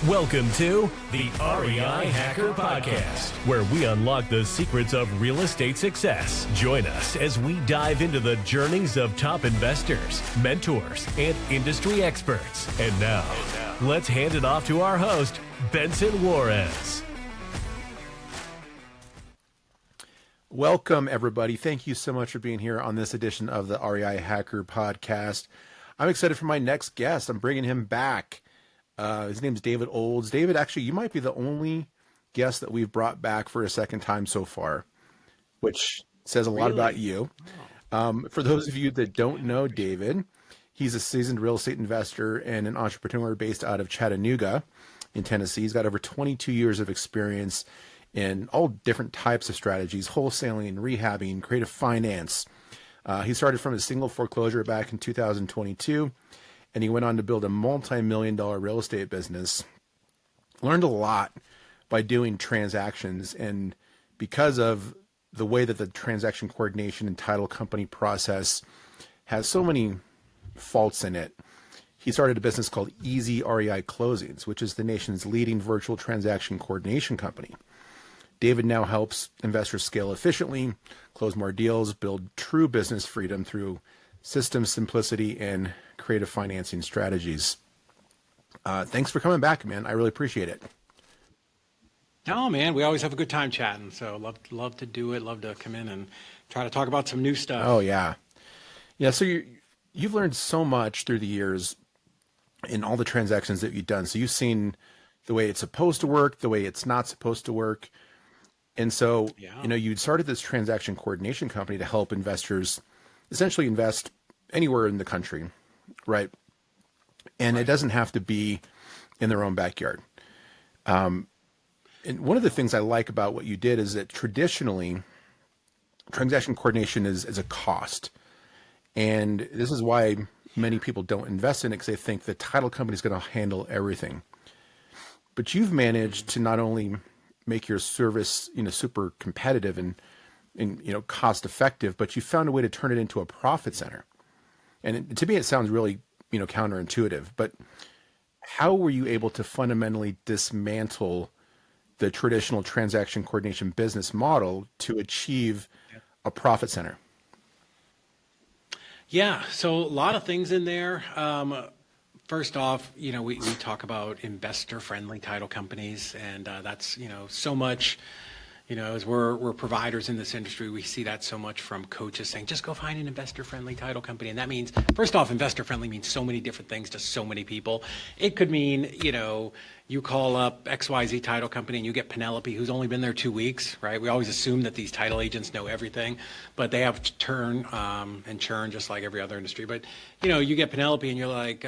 Welcome to the REI Hacker Podcast, where we unlock the secrets of real estate success. Join us as we dive into the journeys of top investors, mentors, and industry experts. And now, let's hand it off to our host, Benson Juarez. Welcome, everybody. Thank you so much for being here on this edition of the REI Hacker Podcast. I'm excited for my next guest. I'm bringing him back. His name's David Olds. David, actually, you might be the only guest that we've brought back for a second time so far, which says a lot about you. For those of you that don't know David, he's a seasoned real estate investor and an entrepreneur based out of Chattanooga in Tennessee. He's got over 22 years of experience in all different types of strategies: wholesaling, rehabbing, creative finance. He started from a single foreclosure back in 2022. And he went on to build a multi-million-dollar real estate business. Learned a lot by doing transactions. And because of the way that the transaction coordination and title company process has so many faults in it, he started a business called Easy REI Closings, which is the nation's leading virtual transaction coordination company. David now helps investors scale efficiently, close more deals, build true business freedom through system simplicity and creative financing strategies. Thanks for coming back, man. I really appreciate it. Oh man, we always have a good time chatting. So love to do it. Love to come in and try to talk about some new stuff. Oh yeah. Yeah. So you've learned so much through the years in all the transactions that you've done. So you've seen the way it's supposed to work, the way it's not supposed to work. And so, you started this transaction coordination company to help investors essentially invest anywhere in the country, right? And It doesn't have to be in their own backyard. And one of the things I like about what you did is that traditionally, transaction coordination is a cost. And this is why many people don't invest in it, because they think the title company is going to handle everything. But you've managed to not only make your service, super competitive and cost effective, but you found a way to turn it into a profit center. And to me, it sounds really, counterintuitive, but how were you able to fundamentally dismantle the traditional transaction coordination business model to achieve a profit center? Yeah. So a lot of things in there. First off, we talk about investor friendly title companies, and that's, so much. As we're providers in this industry, we see that so much from coaches saying, just go find an investor-friendly title company. And that means, first off, investor-friendly means so many different things to so many people. It could mean, you call up XYZ title company and you get Penelope, who's only been there 2 weeks, right? We always assume that these title agents know everything, but they have turn and churn just like every other industry. But, you get Penelope and you're like,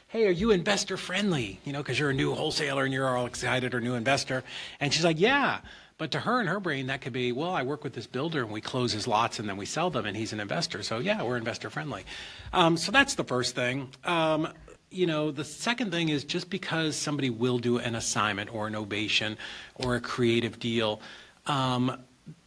hey, are you investor friendly? Because you're a new wholesaler and you're all excited, or new investor. And she's like, yeah. But to her, in her brain, that could be, well, I work with this builder and we close his lots and then we sell them and he's an investor. So yeah, we're investor friendly. So that's the first thing. The second thing is, just because somebody will do an assignment or an ovation or a creative deal,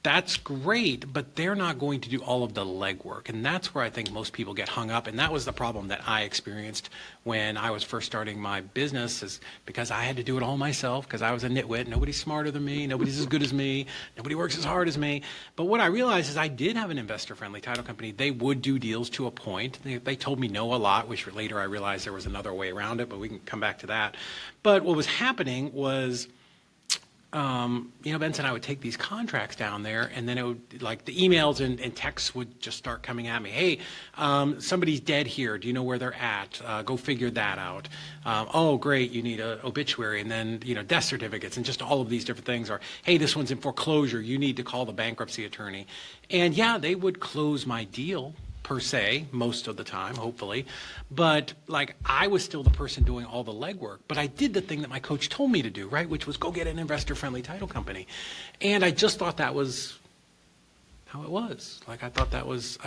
that's great, but they're not going to do all of the legwork. And that's where I think most people get hung up. And that was the problem that I experienced when I was first starting my business, is because I had to do it all myself, because I was a nitwit. Nobody's smarter than me. Nobody's as good as me. Nobody works as hard as me. But what I realized is I did have an investor-friendly title company. They would do deals to a point. They told me no a lot, which later I realized there was another way around it, but we can come back to that. But what was happening was, Benson, I would take these contracts down there, and then it would, like, the emails and texts would just start coming at me. Hey, somebody's dead here. Do you know where they're at? Go figure that out. Oh, great. You need an obituary, and then, death certificates, and just all of these different things. Or, hey, this one's in foreclosure. You need to call the bankruptcy attorney. And yeah, they would close my deal, per se, most of the time, hopefully. But I was still the person doing all the legwork, but I did the thing that my coach told me to do, right? Which was go get an investor-friendly title company. And I just thought that was how it was. I thought that was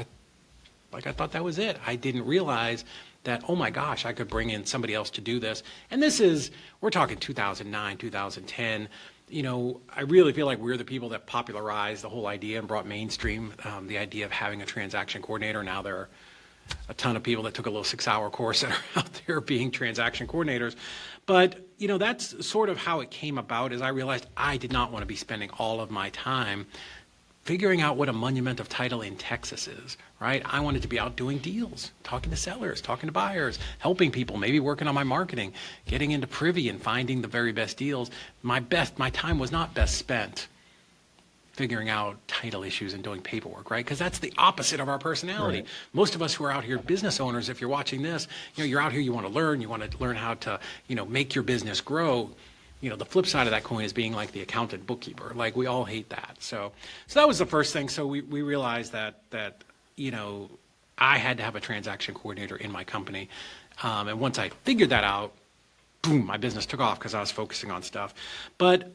it. I didn't realize that, oh my gosh, I could bring in somebody else to do this. And we're talking 2009, 2010. I really feel like we're the people that popularized the whole idea and brought mainstream the idea of having a transaction coordinator. Now there are a ton of people that took a little 6-hour course that are out there being transaction coordinators. But that's sort of how it came about, is I realized I did not want to be spending all of my time figuring out what a monument of title in Texas is, right? I wanted to be out doing deals, talking to sellers, talking to buyers, helping people, maybe working on my marketing, getting into privy and finding the very best deals. My time was not best spent figuring out title issues and doing paperwork, right? Because that's the opposite of our personality. Right. Most of us who are out here, business owners, if you're watching this, you're out here, you want to learn how to, make your business grow. The flip side of that coin is being like the accountant bookkeeper. Like, we all hate that. So that was the first thing. So we realized that I had to have a transaction coordinator in my company. And once I figured that out, boom, my business took off because I was focusing on stuff. But,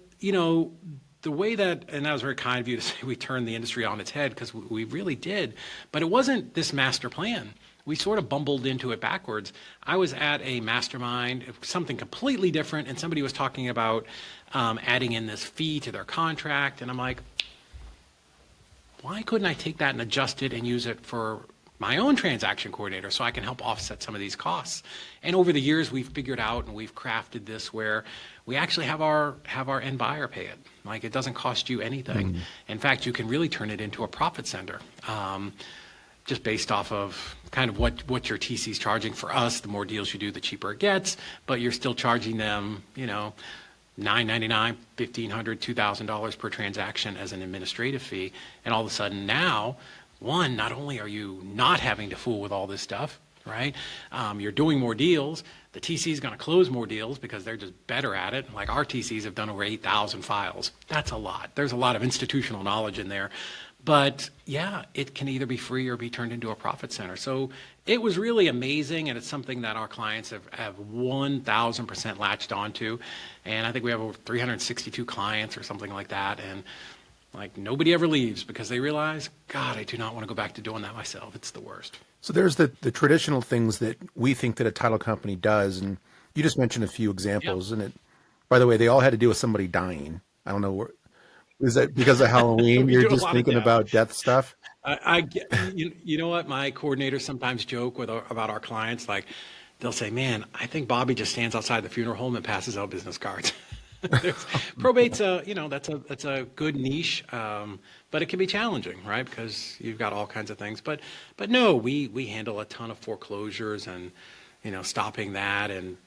the way that, and that was very kind of you to say we turned the industry on its head, because we really did, but it wasn't this master plan. We sort of bumbled into it backwards. I was at a mastermind, something completely different, and somebody was talking about adding in this fee to their contract, and I'm like, why couldn't I take that and adjust it and use it for my own transaction coordinator so I can help offset some of these costs? And over the years, we've figured out and we've crafted this where we actually have our end buyer pay it. Like, it doesn't cost you anything. In fact, you can really turn it into a profit center, just based off of kind of what your TC's charging. For us, the more deals you do, the cheaper it gets, but you're still charging them, $9.99, $1,500, $2,000 per transaction as an administrative fee. And all of a sudden now, not only are you not having to fool with all this stuff, right? You're doing more deals. The TC is going to close more deals because they're just better at it. Like, our TCs have done over 8,000 files. That's a lot. There's a lot of institutional knowledge in there. But yeah, it can either be free or be turned into a profit center. So it was really amazing, and it's something that our clients have 1,000% latched onto. And I think we have over 362 clients or something like that. And like, nobody ever leaves because they realize, God, I do not want to go back to doing that myself. It's the worst. So there's the traditional things that we think that a title company does, and you just mentioned a few examples. And by the way, they all had to do with somebody dying. I don't know, is that because of Halloween? You're just thinking about death stuff? You know what? My coordinators sometimes joke about our clients. Like, they'll say, "Man, I think Bobby just stands outside the funeral home and passes out business cards." Probate's that's a good niche, but it can be challenging, right? Because you've got all kinds of things. But no, we handle a ton of foreclosures and stopping that, and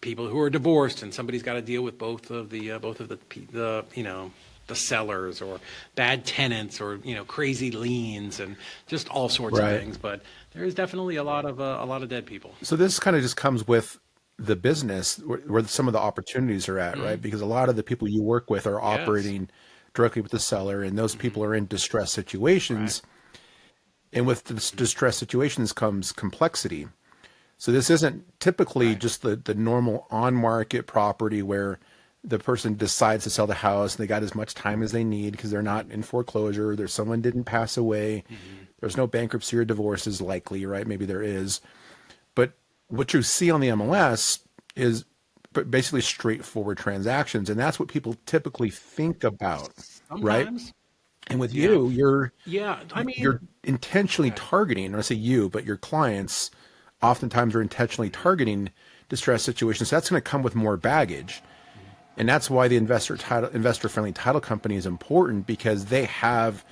people who are divorced and somebody's got to deal with both of the sellers, or bad tenants, or crazy liens, and just all sorts of things. But there is definitely a lot of dead people. So this kind of just comes with the business where some of the opportunities are at, right? Because a lot of the people you work with are operating directly with the seller, and those people are in distressed situations. And with distressed situations comes complexity. So this isn't typically just the normal on-market property where the person decides to sell the house and they got as much time as they need because they're not in foreclosure. Someone didn't pass away. There's no bankruptcy or divorce is likely, right? Maybe there is. But what you see on the MLS is basically straightforward transactions, and that's what people typically think about, right? And with you, you're intentionally targeting, and I say you, but your clients oftentimes are intentionally targeting distressed situations. So that's going to come with more baggage, and that's why the investor-friendly title company is important, because they have,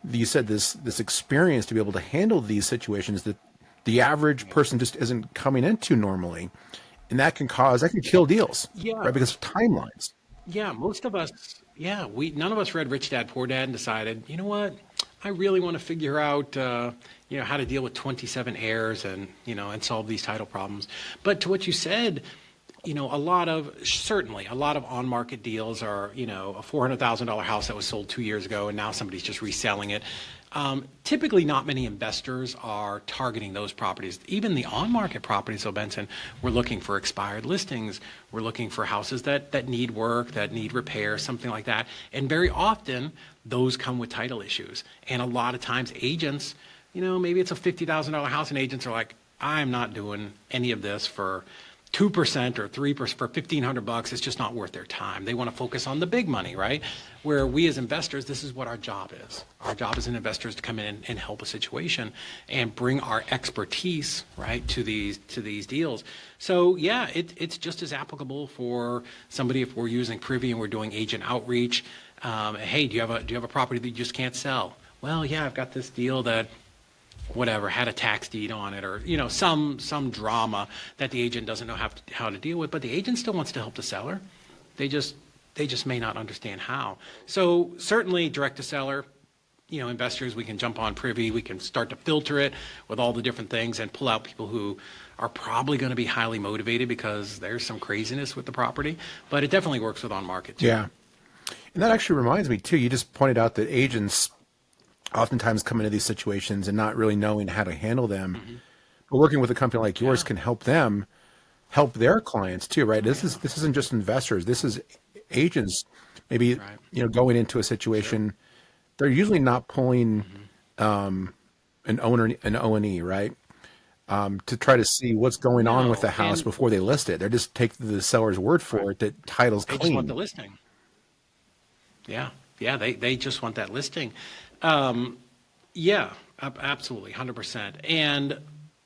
you said, this experience to be able to handle these situations that the average person just isn't coming into normally. And that can kill deals, right? Because of timelines. Yeah, most of us, none of us read Rich Dad, Poor Dad and decided, you know what, I really want to figure out, how to deal with 27 heirs and solve these title problems. But to what you said, a lot of on-market deals are, a $400,000 house that was sold 2 years ago and now somebody's just reselling it. Typically, not many investors are targeting those properties. Even the on-market properties, so Benson, we're looking for expired listings. We're looking for houses that need work, that need repair, something like that. And very often, those come with title issues. And a lot of times, agents, maybe it's a $50,000 house, and agents are like, I'm not doing any of this for 2% or 3% for $1,500, it's just not worth their time. They want to focus on the big money, right? Where we as investors, this is what our job is. Our job as an investor is to come in and help a situation and bring our expertise, right, to these deals. So yeah, it's just as applicable for somebody if we're using Privy and we're doing agent outreach. Hey, do you have a property that you just can't sell? Well, yeah, I've got this deal that whatever had a tax deed on it, or some drama that the agent doesn't know how to deal with, but the agent still wants to help the seller. They just may not understand how. So certainly direct to seller, investors, we can jump on Privy, we can start to filter it with all the different things and pull out people who are probably going to be highly motivated because there's some craziness with the property, but it definitely works with on market too. Yeah. And that actually reminds me too, you just pointed out that agents oftentimes come into these situations and not really knowing how to handle them. Mm-hmm. But working with a company like yours can help them help their clients too, right? This isn't just investors. This is agents maybe, going into a situation. Sure. They're usually not pulling an OMNI, right? To try to see what's going on with the house before they list it. They just take the seller's word for it that title's clean. They just want the listing. Yeah, they just want that listing. Yeah, absolutely, 100%. And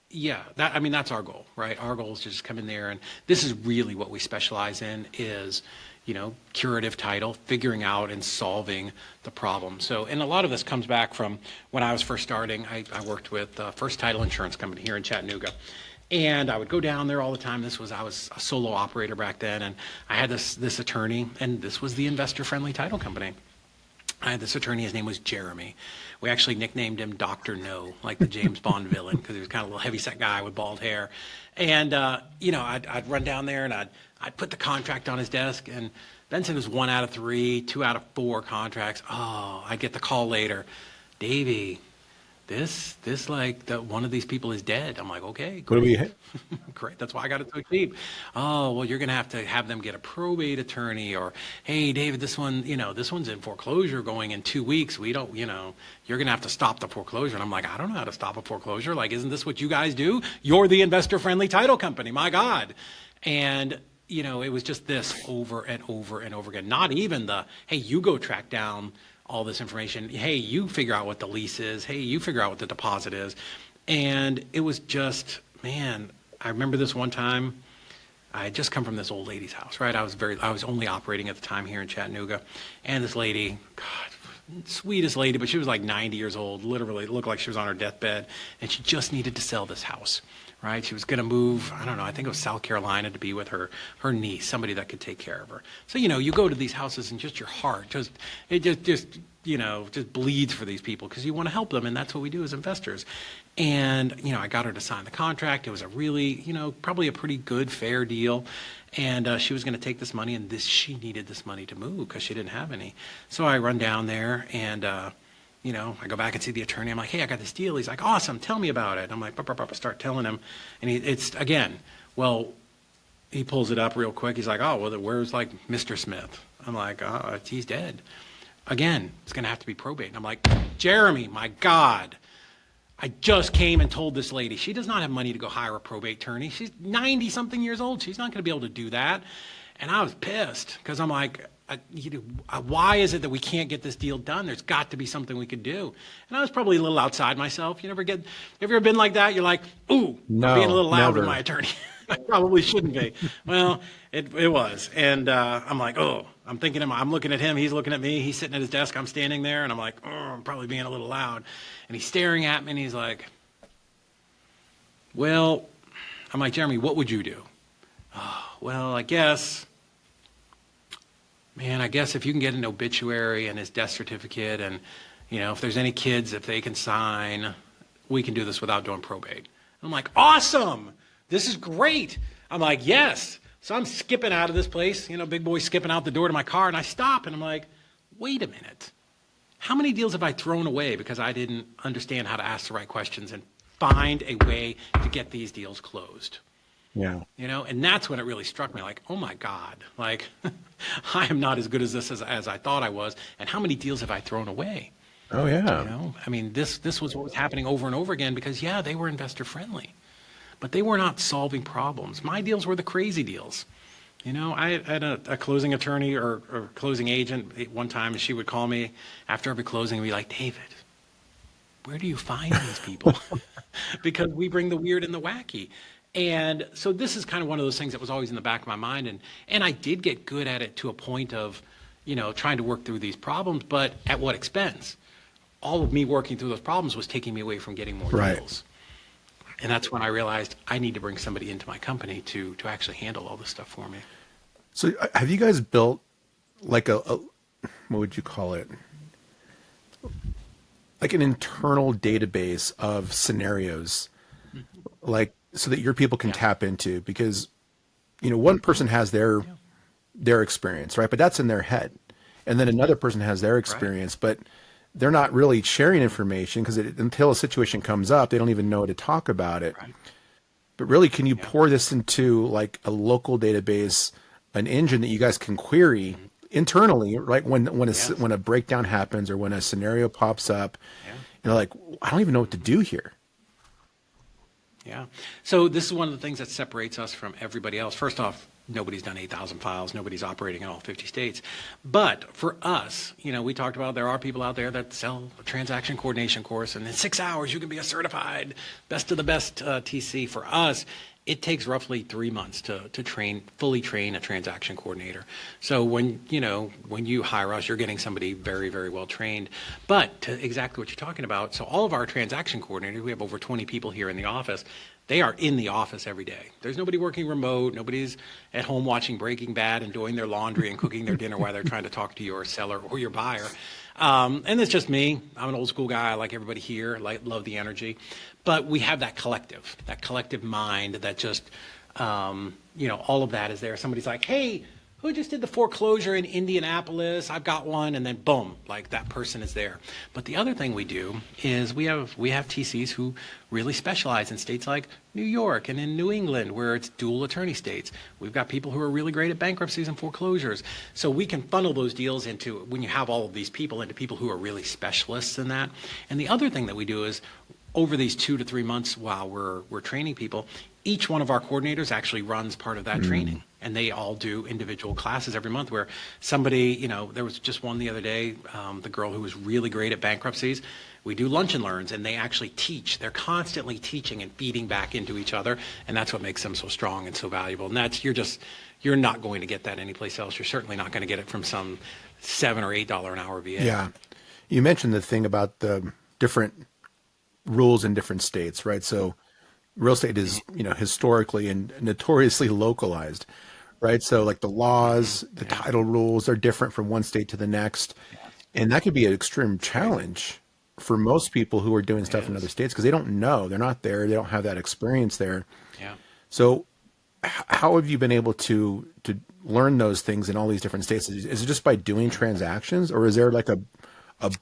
yeah, that's our goal, right? Our goal is to just come in there, and this is really what we specialize in is, curative title, figuring out and solving the problem. So, and a lot of this comes back from when I was first starting. I worked with First Title Insurance Company here in Chattanooga. And I would go down there all the time. I was a solo operator back then, and I had this attorney, and this was the investor-friendly title company. I had this attorney, his name was Jeremy. We actually nicknamed him Dr. No, like the James Bond villain, because he was kind of a little heavyset guy with bald hair. And, I'd run down there and I'd put the contract on his desk, and Benson was 1 out of 3, 2 out of 4 contracts. Oh, I get the call later. Davey, this one of these people is dead. I'm like, okay, great. What do we hit? Great. That's why I got it so cheap. Oh, well, you're going to have them get a probate attorney, or, hey, David, this one's in foreclosure going in 2 weeks. We don't, you're going to have to stop the foreclosure. And I'm like, I don't know how to stop a foreclosure. Like, isn't this what you guys do? You're the investor-friendly title company. My God. And, it was just this over and over and over again. Not even the, hey, you go track down all this information. Hey, you figure out what the lease is. Hey, you figure out what the deposit is. And it was just, man, I remember this one time, I had just come from this old lady's house, right? I was only operating at the time here in Chattanooga. And this lady, God, sweetest lady, but she was like 90 years old, literally looked like she was on her deathbed. And she just needed to sell this house, right? She was going to move, I don't know, I think it was South Carolina to be with her niece, somebody that could take care of her. So, you go to these houses and just your heart, just bleeds for these people because you want to help them. And that's what we do as investors. And, I got her to sign the contract. It was a really, probably a pretty good, fair deal. And she was going to take this money, and she needed this money to move because she didn't have any. So I run down there and, I go back and see the attorney. I'm like, hey, I got this deal. He's like, awesome. Tell me about it. I'm like, start telling him. And he pulls it up real quick. He's like, oh, well, where's like Mr. Smith? I'm like, oh, he's dead. Again, it's going to have to be probate. And I'm like, Jeremy, my God, I just came and told this lady, she does not have money to go hire a probate attorney. She's 90 something years old. She's not going to be able to do that. And I was pissed because I'm like, why is it that we can't get this deal done? There's got to be something we could do. And I was probably a little outside myself. You ever been like that? You're like, ooh, no, I'm being a little loud never. with my attorney. I probably shouldn't be. Well, it was. And I'm like, oh, I'm looking at him. He's looking at me. He's sitting at his desk. I'm standing there. And I'm like, oh, I'm probably being a little loud. And he's staring at me. And he's like, well, I'm like, Jeremy, what would you do? Oh, well, I guess if you can get an obituary and his death certificate and, if there's any kids, if they can sign, we can do this without doing probate. I'm like, awesome. This is great. I'm like, yes. So I'm skipping out of this place, big boy skipping out the door to my car, and I stop and I'm like, wait a minute. How many deals have I thrown away because I didn't understand how to ask the right questions and find a way to get these deals closed? Yeah. And that's when it really struck me, like, oh my God, like I am not as good as this as I thought I was. And how many deals have I thrown away? Oh yeah. This was what was happening over and over again because they were investor friendly. but they were not solving problems. My deals were the crazy deals. I had a closing attorney or closing agent one time, and she would call me after every closing and be like, David, where do you find these people? Because we bring the weird and the wacky. And so this is kind of one of those things that was always in the back of my mind. And I did get good at it to a point of, trying to work through these problems, but at what expense? All of me working through those problems was taking me away from getting more deals. And that's when I realized I need to bring somebody into my company to actually handle all this stuff for me. So have you guys built like a what would you call it? Like an internal database of scenarios, like so that your people can tap into, because, one person has their experience, right? But that's in their head. And then another person has their experience, but they're not really sharing information because until a situation comes up, they don't even know to talk about it. Right. But really, can you pour this into like a local database, an engine that you guys can query internally, right? When a breakdown happens or when a scenario pops up, like, I don't even know what to do here. Yeah. So this is one of the things that separates us from everybody else. First off, nobody's done 8,000 files. Nobody's operating in all 50 states. But for us, we talked about there are people out there that sell a transaction coordination course, and in 6 hours you can be a certified best of the best TC. For us, it takes roughly 3 months to fully train a transaction coordinator. So when you hire us, you're getting somebody very, very well trained. But to exactly what you're talking about, so all of our transaction coordinators, we have over 20 people here in the office. They are in the office every day. There's nobody working remote. Nobody's at home watching Breaking Bad and doing their laundry and cooking their dinner while they're trying to talk to your seller or your buyer. And it's just me. I'm an old school guy. I like everybody here. Love the energy. But we have that collective mind that just, all of that is there. Somebody's like, hey, who just did the foreclosure in Indianapolis? I've got one. And then boom, like that person is there. But the other thing we do is we have TCs who really specialize in states like New York and in New England, where it's dual attorney states. We've got people who are really great at bankruptcies and foreclosures. So we can funnel those deals into, when you have all of these people, into people who are really specialists in that. And the other thing that we do is, over these 2 to 3 months while we're training people, each one of our coordinators actually runs part of that training. And they all do individual classes every month where somebody, there was just one the other day, the girl who was really great at bankruptcies. We do lunch and learns, and they actually teach. They're constantly teaching and feeding back into each other, and that's what makes them so strong and so valuable. And that's, you're not going to get that anyplace else. You're certainly not going to get it from some $7 or $8 an hour VA. Yeah. You mentioned the thing about the different rules in different states, right? So real estate is, historically and notoriously localized, right? So like the laws, the title rules are different from one state to the next. And that could be an extreme challenge for most people who are doing stuff in other states because they don't know, they're not there, they don't have that experience there. Yeah. So how have you been able to learn those things in all these different states? Is it just by doing transactions, or is there like a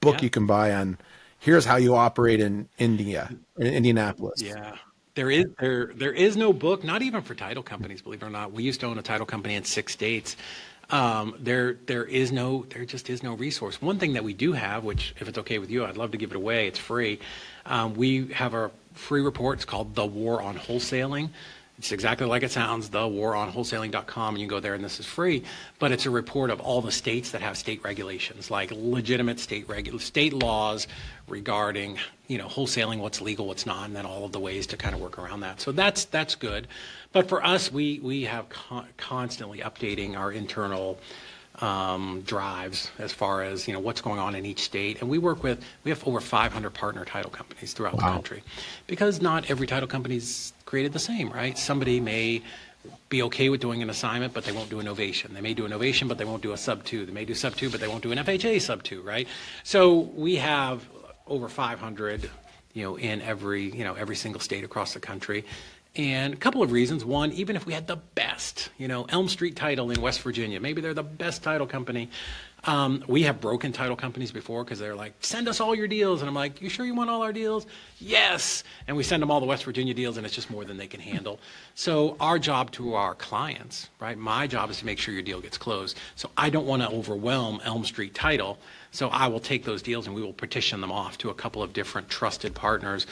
book you can buy on here's how you operate in Indianapolis? Yeah. There is no book, not even for title companies, believe it or not. We used to own a title company in 6 states. There just is no resource. One thing that we do have, which if it's okay with you, I'd love to give it away. It's free. We have a free report. It's called The War on Wholesaling. It's exactly like it sounds, thewaronwholesaling.com, and you can go there, and this is free. But it's a report of all the states that have state regulations, like legitimate state laws regarding, wholesaling, what's legal, what's not, and then all of the ways to kind of work around that. So that's good. But for us, we have constantly updating our internal drives as far as what's going on in each state, and we have over 500 partner title companies throughout the country, because not every title company is created the same, right? Somebody may be okay with doing an assignment, but they won't do a novation. They may do a novation, but they won't do a sub 2. They may do sub 2, but they won't do an FHA sub 2, right? So we have over 500 in every single state across the country. And a couple of reasons. One, even if we had the best, Elm Street Title in West Virginia, maybe they're the best title company, We have broken title companies before because they're like, send us all your deals. And I'm like, you sure you want all our deals? Yes. And we send them all the West Virginia deals, and it's just more than they can handle. So our job to our clients, right? My job is to make sure your deal gets closed. So I don't want to overwhelm Elm Street Title. So I will take those deals and we will petition them off to a couple of different trusted partners,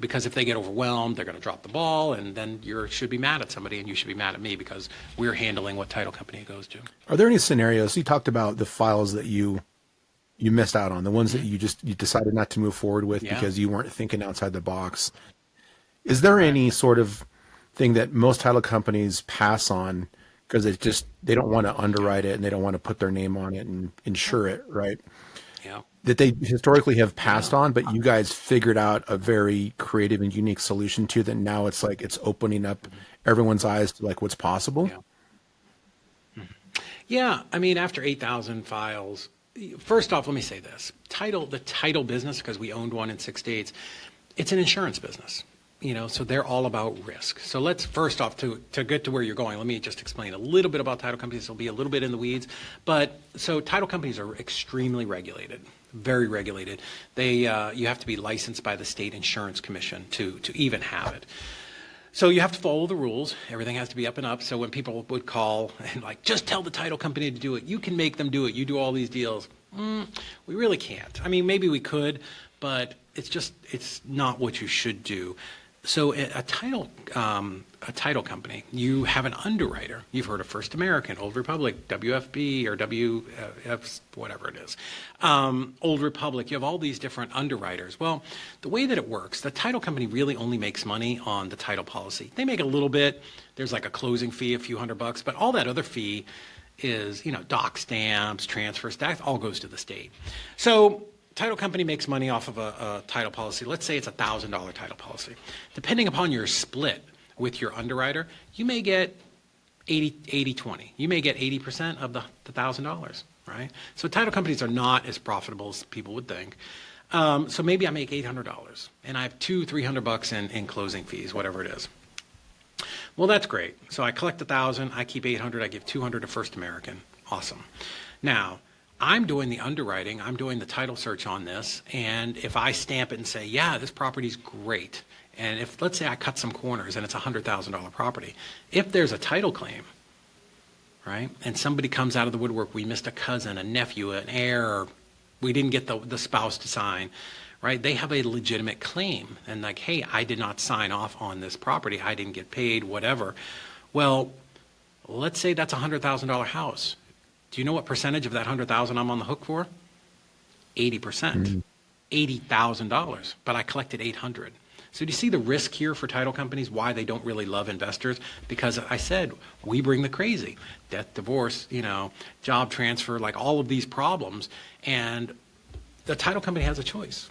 because if they get overwhelmed, they're going to drop the ball, and then you should be mad at somebody and you should be mad at me because we're handling what title company it goes to. Are there any scenarios? You talked about the files that you missed out on, the ones that you decided not to move forward with because you weren't thinking outside the box. Is there any sort of thing that most title companies pass on because they don't want to underwrite it and they don't want to put their name on it and insure it, right? Yeah. That they historically have passed on, but you guys figured out a very creative and unique solution to that. Now it's like it's opening up everyone's eyes to like what's possible. Yeah. Yeah, I mean, after 8,000 files, first off, let me say this. The title business, because we owned one in 6 states, it's an insurance business, so they're all about risk. So let's first off, to get to where you're going, let me just explain a little bit about title companies. It'll be a little bit in the weeds, but so title companies are extremely regulated, very regulated. You have to be licensed by the state insurance commission to even have it. So you have to follow the rules. Everything has to be up and up. So when people would call and like, just tell the title company to do it. You can make them do it. You do all these deals. We really can't. I mean, maybe we could, but it's not what you should do. So a title company, you have an underwriter. You've heard of First American, Old Republic, WFB or WF, whatever it is. Old Republic, you have all these different underwriters. Well, the way that it works, the title company really only makes money on the title policy. They make a little bit. There's like a closing fee, a few $100, but all that other fee is, doc stamps, transfers, that all goes to the state. So title company makes money off of a title policy. Let's say it's a $1,000 title policy. Depending upon your split with your underwriter, you may get 80-20. You may get 80% of the $1,000, right? So title companies are not as profitable as people would think. So maybe I make $800 and I have $200-300 in closing fees, whatever it is. Well, that's great. So I collect 1,000, I keep 800, I give 200 to First American. Awesome. Now, I'm doing the underwriting, I'm doing the title search on this, and if I stamp it and say, yeah, this property's great, and if, let's say I cut some corners and it's a $100,000 property, if there's a title claim, right, and somebody comes out of the woodwork, we missed a cousin, a nephew, an heir, or we didn't get the spouse to sign, right, they have a legitimate claim, and like, hey, I did not sign off on this property, I didn't get paid, whatever. Well, let's say that's a $100,000 house. Do you know what percentage of that $100,000 I'm on the hook for? 80%, $80,000, but I collected 800. So do you see the risk here for title companies, why they don't really love investors? Because I said, we bring the crazy, death, divorce, job transfer, like all of these problems. And the title company has a choice.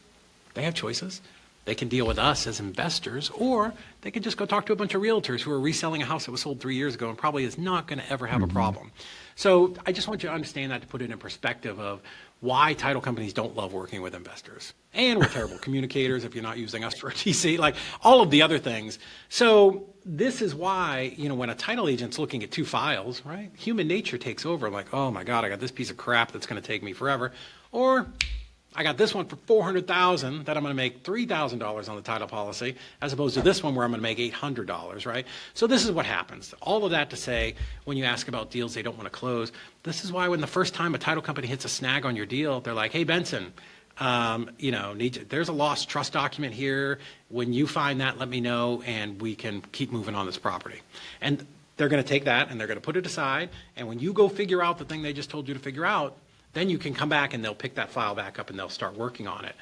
They have choices. They can deal with us as investors, or they can just go talk to a bunch of realtors who are reselling a house that was sold 3 years ago and probably is not going to ever have a problem. So I just want you to understand that, to put it in perspective of why title companies don't love working with investors. And we're terrible communicators if you're not using us for a TC, like all of the other things. So this is why, when a title agent's looking at 2 files, right, human nature takes over, like, oh my God, I got this piece of crap that's going to take me forever. Or I got this one for $400,000 that I'm going to make $3,000 on the title policy, as opposed to this one where I'm going to make $800, right? So this is what happens. All of that to say, when you ask about deals they don't want to close, this is why when the first time a title company hits a snag on your deal, they're like, hey, Benson, there's a lost trust document here. When you find that, let me know, and we can keep moving on this property. And they're going to take that and they're going to put it aside. And when you go figure out the thing they just told you to figure out, then you can come back and they'll pick that file back up and they'll start working on it.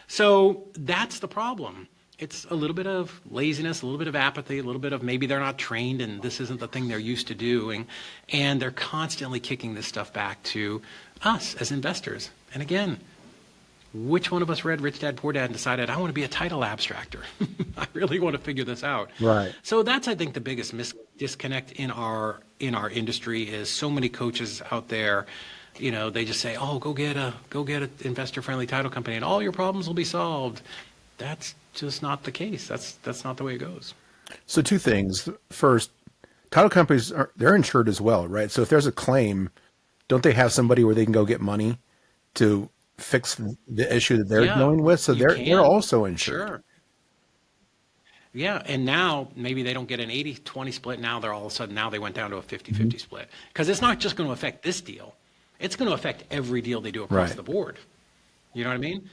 So that's the problem. It's a little bit of laziness, a little bit of apathy, a little bit of maybe they're not trained and this isn't the thing they're used to doing. And they're constantly kicking this stuff back to us as investors. And again, which one of us read Rich Dad, Poor Dad and decided, I want to be a title abstractor? I really want to figure this out. Right. So that's, I think, the biggest disconnect in our industry is so many coaches out there, they just say, oh, go get an investor-friendly title company and all your problems will be solved. That's just not the case. That's not the way it goes. So 2 things. First, title companies they're insured as well, right? So if there's a claim, don't they have somebody where they can go get money to fix the issue that they're Yeah, dealing with? So you they're can. also insured. Sure. Yeah, and now maybe they don't get an 80-20 split. Now they're all of a sudden, now they went down to a 50-50 split. Because it's not just going to affect this deal. It's going to affect every deal they do across Right. the board. You know what I mean?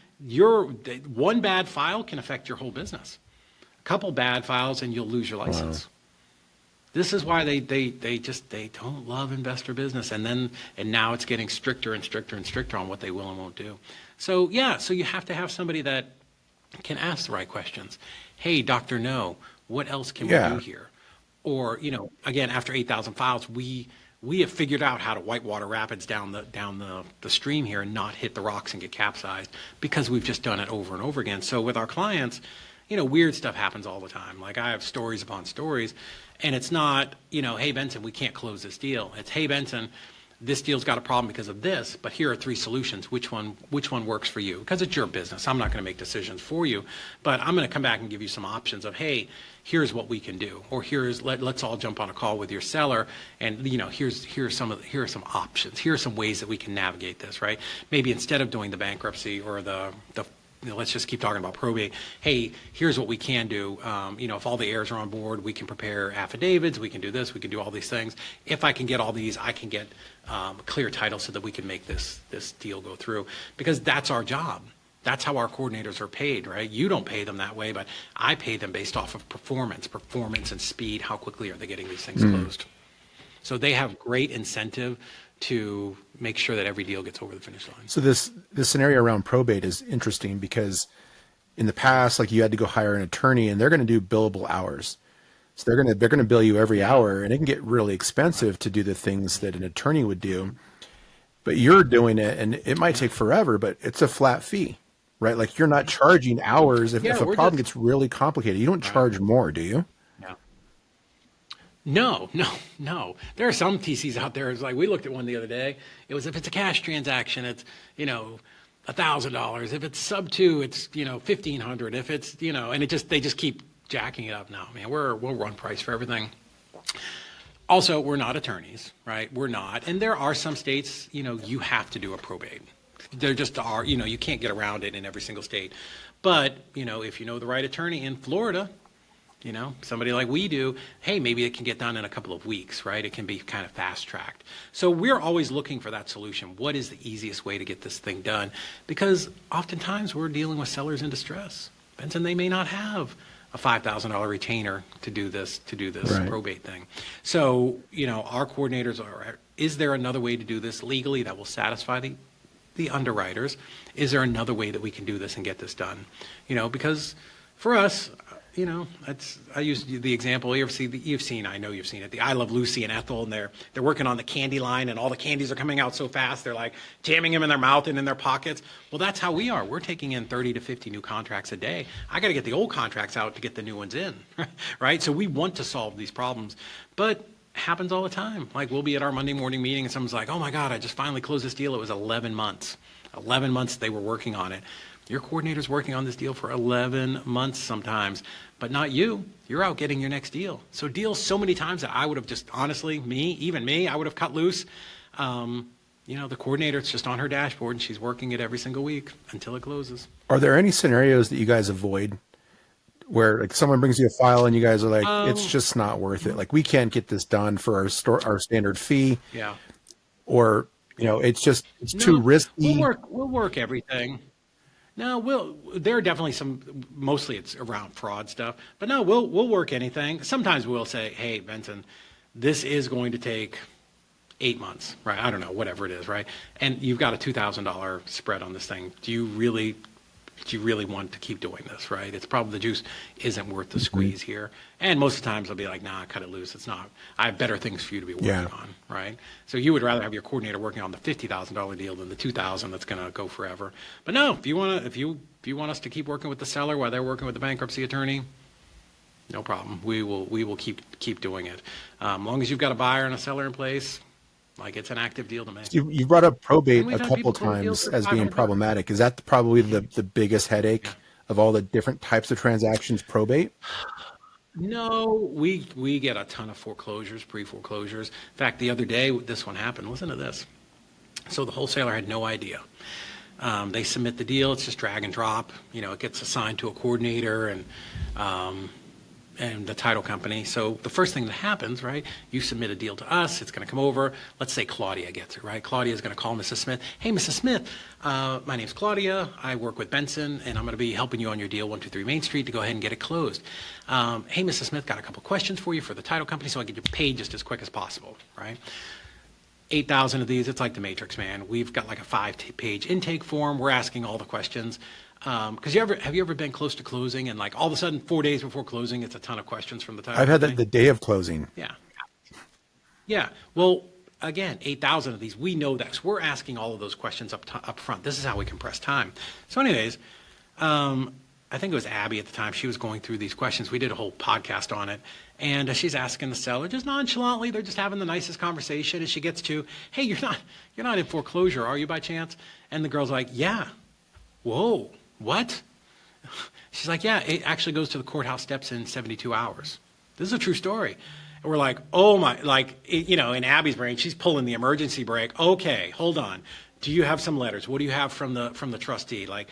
One bad file can affect your whole business. A couple bad files and you'll lose your license. This is why they don't love investor business. And now it's getting stricter and stricter and stricter on what they will and won't do. So yeah, so you have to have somebody that can ask the right questions. Hey, Dr. No, what else can we Yeah. do here? Or, again, after 8,000 files, we have figured out how to whitewater rapids down the stream here and not hit the rocks and get capsized because we've just done it over and over again. So with our clients, weird stuff happens all the time. Like I have stories upon stories, and it's not, hey, Benson, we can't close this deal. It's, hey, Benson, this deal's got a problem because of this, but here are 3 solutions. Which one works for you? Because it's your business. I'm not going to make decisions for you, but I'm going to come back and give you some options of, hey, here's what we can do, or let's all jump on a call with your seller, and here are some options. Here are some ways that we can navigate this, right? Maybe instead of doing the bankruptcy or the let's just keep talking about probate. Hey, here's what we can do. If all the heirs are on board, we can prepare affidavits. We can do this. We can do all these things. If I can get all these, I can get clear title so that we can make this deal go through. Because that's our job. That's how our coordinators are paid, right? You don't pay them that way, but I pay them based off of performance and speed. How quickly are they getting these things closed? So they have great incentive to make sure that every deal gets over the finish line. So this scenario around probate is interesting because in the past, like you had to go hire an attorney and they're going to do billable hours. So they're going to bill you every hour, and it can get really expensive to do the things that an attorney would do. But you're doing it, and it might take forever, but it's a flat fee, right? Like you're not charging hours if a problem gets really complicated. You don't charge more, do you? No. There are some TCs out there. It's like we looked at one the other day. It was if it's a cash transaction, it's $1,000. If it's sub 2, it's $1,500. If it's and they just keep jacking it up now. Man, we'll run price for everything. Also, we're not attorneys, right? We're not. And there are some states, you have to do a probate. There just are, you can't get around it in every single state. But if you know the right attorney in Florida, somebody like we do, hey, maybe it can get done in a couple of weeks, right? It can be kind of fast tracked. So we're always looking for that solution. What is the easiest way to get this thing done? Because oftentimes we're dealing with sellers in distress. Benson, they may not have a $5,000 retainer to do this Right. probate thing. So, our coordinators is there another way to do this legally that will satisfy the underwriters? Is there another way that we can do this and get this done? Because for us, I use the example. I know you've seen it. The I Love Lucy and Ethel, and they're working on the candy line, and all the candies are coming out so fast. They're like jamming them in their mouth and in their pockets. Well, that's how we are. We're taking in 30 to 50 new contracts a day. I got to get the old contracts out to get the new ones in, right? So we want to solve these problems, but it happens all the time. Like we'll be at our Monday morning meeting, and someone's like, "Oh my God, I just finally closed this deal. It was 11 months. 11 months they were working on it." Your coordinator's working on this deal for 11 months sometimes, but not you. You're out getting your next deal. So deals so many times that I would have just, honestly, I would have cut loose. The coordinator's just on her dashboard, and she's working it every single week until it closes. Are there any scenarios that you guys avoid where like someone brings you a file and you guys are like, it's just not worth it. Like we can't get this done for our standard fee. Yeah. Or, it's too risky. We'll work everything. No, there are definitely mostly it's around fraud stuff, but no, we'll work anything. Sometimes we'll say, hey, Benson, this is going to take 8 months, right? I don't know, whatever it is, right? And you've got a $2,000 spread on this thing. Do you really want to keep doing this, right? It's probably the juice isn't worth the squeeze here. And most of the times they'll be like, nah, cut it loose. It's not. I have better things for you to be working on, right? So you would rather have your coordinator working on the $50,000 deal than the $2,000 that's going to go forever. But no, if you want us to keep working with the seller while they're working with the bankruptcy attorney, no problem. We will keep doing it. As long as you've got a buyer and a seller in place, like it's an active deal to me. You brought up probate we've a had couple people close deals times for as being $500. problematic. Is that probably the biggest headache of all the different types of transactions, probate? No, we get a ton of foreclosures, pre-foreclosures. In fact, the other day this one happened. Listen to this. So the wholesaler had no idea. They submit the deal. It's just drag and drop. It gets assigned to a coordinator and the title company. So the first thing that happens, right, you submit a deal to us. It's going to come over. Let's say Claudia gets it, right? Claudia is going to call Mrs. Smith. Hey, Mrs. Smith, my name's Claudia. I work with Benson, and I'm going to be helping you on your deal 123 Main Street to go ahead and get it closed. Hey, Mrs. Smith, got a couple questions for you for the title company so I can get you paid just as quick as possible, right? 8,000 of these. It's like the Matrix, man. We've got like a 5-page intake form. We're asking all the questions. Because have you ever been close to closing and like all of a sudden 4 days before closing, it's a ton of questions from the title I've had company? that the day of closing. Yeah. Well, again, 8,000 of these, we know that. So we're asking all of those questions up front. This is how we compress time. So anyways, I think it was Abby at the time. She was going through these questions. We did a whole podcast on it. And she's asking the seller just nonchalantly. They're just having the nicest conversation. And she gets to, hey, you're not in foreclosure, are you by chance? And the girl's like, yeah. Whoa, what? She's like, yeah, it actually goes to the courthouse steps in 72 hours. This is a true story. And we're like, oh my, in Abby's brain, she's pulling the emergency brake. Okay, hold on. Do you have some letters? What do you have from the trustee? Like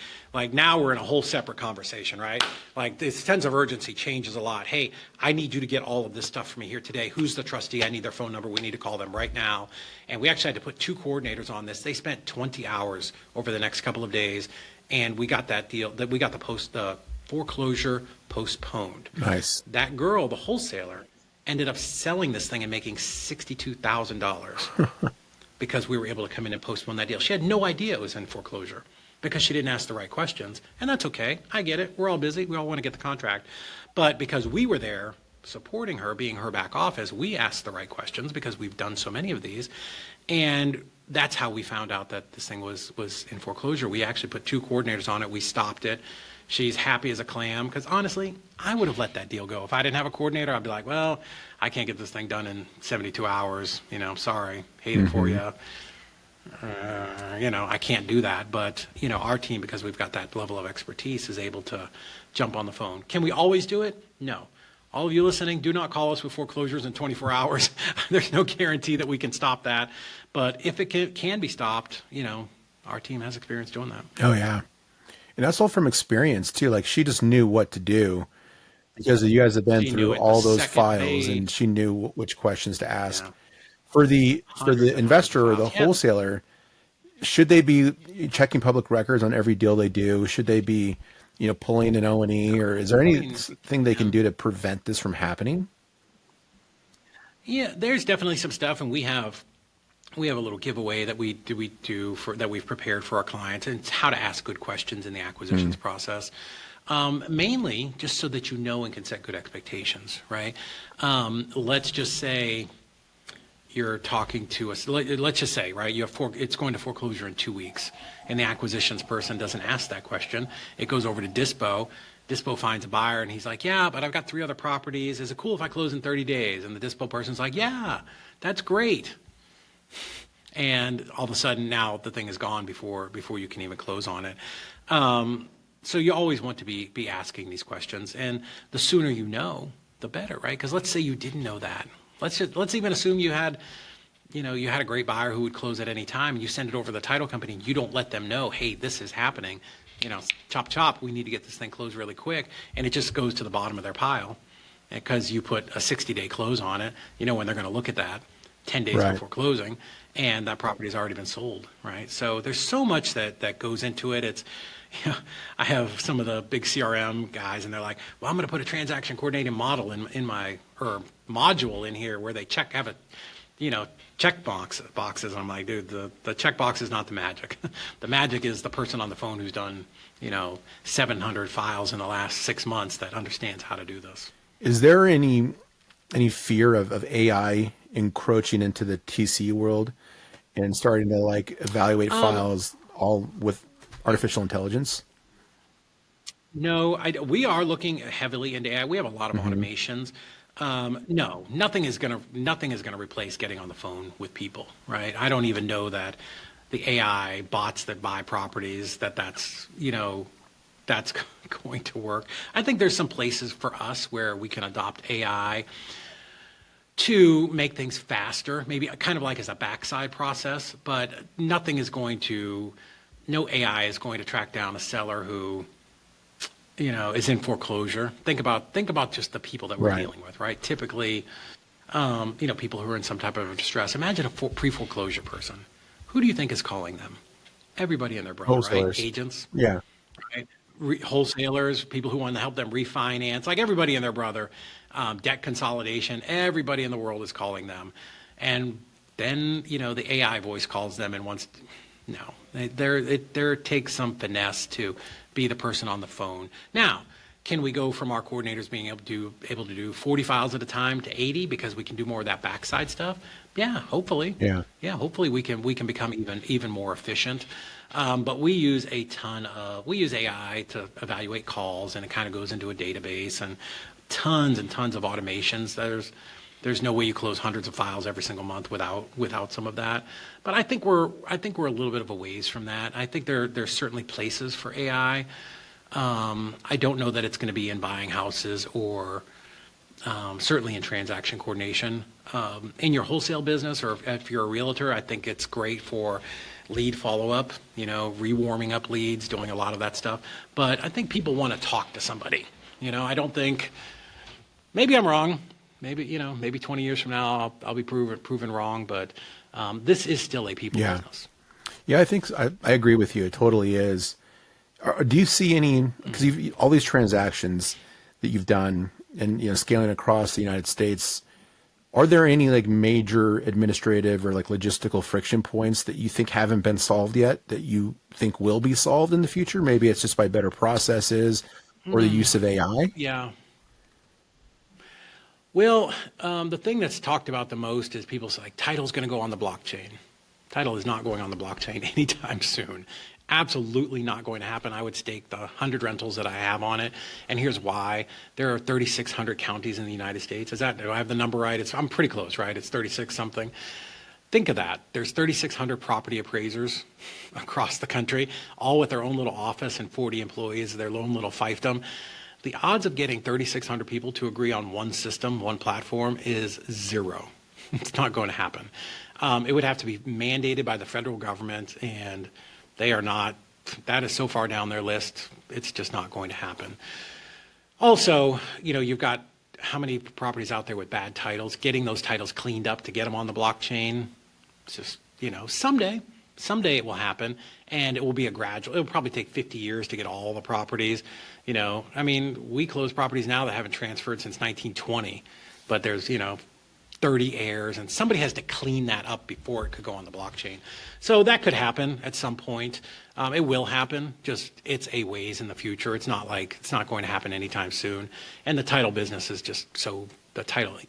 now we're in a whole separate conversation, right? Like this sense of urgency changes a lot. Hey, I need you to get all of this stuff for me here today. Who's the trustee? I need their phone number. We need to call them right now. And we actually had to put 2 coordinators on this. They spent 20 hours over the next couple of days, and we got that deal. That we got the foreclosure postponed. Nice. That girl, the wholesaler, ended up selling this thing and making $62,000. Because we were able to come in and postpone that deal. She had no idea it was in foreclosure because she didn't ask the right questions. And that's okay. I get it. We're all busy. We all want to get the contract. But because we were there supporting her, being her back office, we asked the right questions because we've done so many of these. And that's how we found out that this thing was in foreclosure. We actually put 2 coordinators on it. We stopped it. She's happy as a clam because honestly, I would have let that deal go. If I didn't have a coordinator, I'd be like, well, I can't get this thing done in 72 hours. Sorry, hate it for you. I can't do that. But, our team, because we've got that level of expertise, is able to jump on the phone. Can we always do it? No. All of you listening, do not call us with foreclosures in 24 hours. There's no guarantee that we can stop that. But if it can be stopped, our team has experience doing that. Oh, yeah. And that's all from experience too. Like she just knew what to do because you guys have been through all those files and she knew which questions to ask. Yeah. For the investor or the wholesaler, should they be checking public records on every deal they do? Should they be, pulling an OMNI, or is there anything they can do to prevent this from happening? Yeah, there's definitely some stuff, and we have a little giveaway that we do that we've prepared for our clients, and it's how to ask good questions in the acquisitions process. Mainly just so that and can set good expectations, right? Let's just say you're talking to us. Let's just say, right, it's going to foreclosure in 2 weeks, and the acquisitions person doesn't ask that question. It goes over to Dispo. Dispo finds a buyer, and he's like, yeah, but I've got 3 other properties. Is it cool if I close in 30 days? And the Dispo person's like, yeah, that's great. And all of a sudden now the thing is gone before you can even close on it. So you always want to be asking these questions, and the sooner you know, the better, right? Because let's say you didn't know that. Let's even assume you had a great buyer who would close at any time, and you send it over to the title company and you don't let them know, hey, this is happening. Chop chop, we need to get this thing closed really quick, and it just goes to the bottom of their pile because you put a 60-day close on it. When they're going to look at that 10 days before closing, and that property has already been sold, right? So there's so much that goes into it. It's, I have some of the big CRM guys, and they're like, well, I'm going to put a transaction coordinating model in my module in here where they have check boxes. And I'm like, dude, the check box is not the magic. The magic is the person on the phone who's done, 700 files in the last 6 months that understands how to do this. Is there any fear of AI encroaching into the TC world and starting to evaluate files all with artificial intelligence? No, we are looking heavily into AI. We have a lot of automations. No, nothing is going to replace getting on the phone with people, right? I don't even know that the AI bots that buy properties, that's going to work. I think there's some places for us where we can adopt AI to make things faster, maybe kind of like as a backside process, but nothing is going to, no AI is going to track down a seller who, is in foreclosure. Think about just the people that we're dealing with, right? Typically, people who are in some type of distress. Imagine a pre-foreclosure person. Who do you think is calling them? Everybody and their brother, right? Agents. Yeah. Right? Wholesalers, people who want to help them refinance, like everybody and their brother. Debt consolidation, everybody in the world is calling them. And then, the AI voice calls them and wants, there takes some finesse to be the person on the phone. Now, can we go from our coordinators being able to do 40 files at a time to 80 because we can do more of that backside stuff? Yeah, hopefully. Yeah, hopefully we can become even more efficient. But we use AI to evaluate calls, and it kind of goes into a database and tons of automations. There's no way you close hundreds of files every single month without some of that. But I think we're a little bit of a ways from that. I think there's certainly places for AI. I don't know that it's going to be in buying houses or certainly in transaction coordination. In your wholesale business, or if you're a realtor, I think it's great for lead follow-up, rewarming up leads, doing a lot of that stuff. But I think people want to talk to somebody. I don't think, maybe I'm wrong. Maybe 20 years from now, I'll be proven wrong. But this is still a people business. Yeah, I think I agree with you. It totally is. Do you see any, because you've all these transactions that you've done and, scaling across the United States, are there any like major administrative or like logistical friction points that you think haven't been solved yet that you think will be solved in the future? Maybe it's just by better processes or the use of AI? Yeah. Well, the thing that's talked about the most is people say, like, title's going to go on the blockchain. Title is not going on the blockchain anytime soon. Absolutely not going to happen. I would stake the 100 rentals that I have on it. And here's why. There are 3,600 counties in the United States. Do I have the number right? I'm pretty close, right? It's 36 something. Think of that. There's 3,600 property appraisers across the country, all with their own little office and 40 employees, their own little fiefdom. The odds of getting 3,600 people to agree on one system, one platform is zero. It's not going to happen. It would have to be mandated by the federal government, and they are not. That is so far down their list, it's just not going to happen. Also, you've got how many properties out there with bad titles? Getting those titles cleaned up to get them on the blockchain, it's just, someday it will happen, and it will be a gradual. It will probably take 50 years to get all the properties. We close properties now that haven't transferred since 1920, but there's, 30 heirs, and somebody has to clean that up before it could go on the blockchain. So that could happen at some point. It will happen, just it's a ways in the future. It's not going to happen anytime soon. And the title business is just the title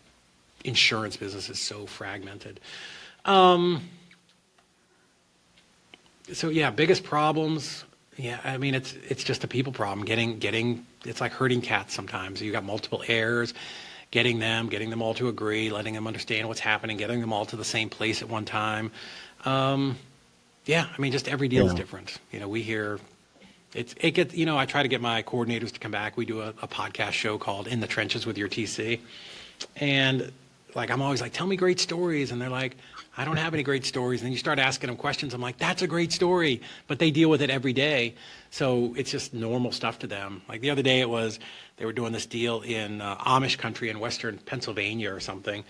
insurance business is so fragmented. Biggest problems. Yeah, it's just a people problem. Getting it's like herding cats sometimes. You got multiple heirs. Getting them all to agree, letting them understand what's happening, getting them all to the same place at one time. Just every deal is different. We hear it gets, I try to get my coordinators to come back. We do a podcast show called In the Trenches with Your TC. And I'm always like, tell me great stories. And they're like, I don't have any great stories. And then you start asking them questions. I'm like, that's a great story. But they deal with it every day. So it's just normal stuff to them. Like the other day they were doing this deal in Amish country in Western Pennsylvania or something.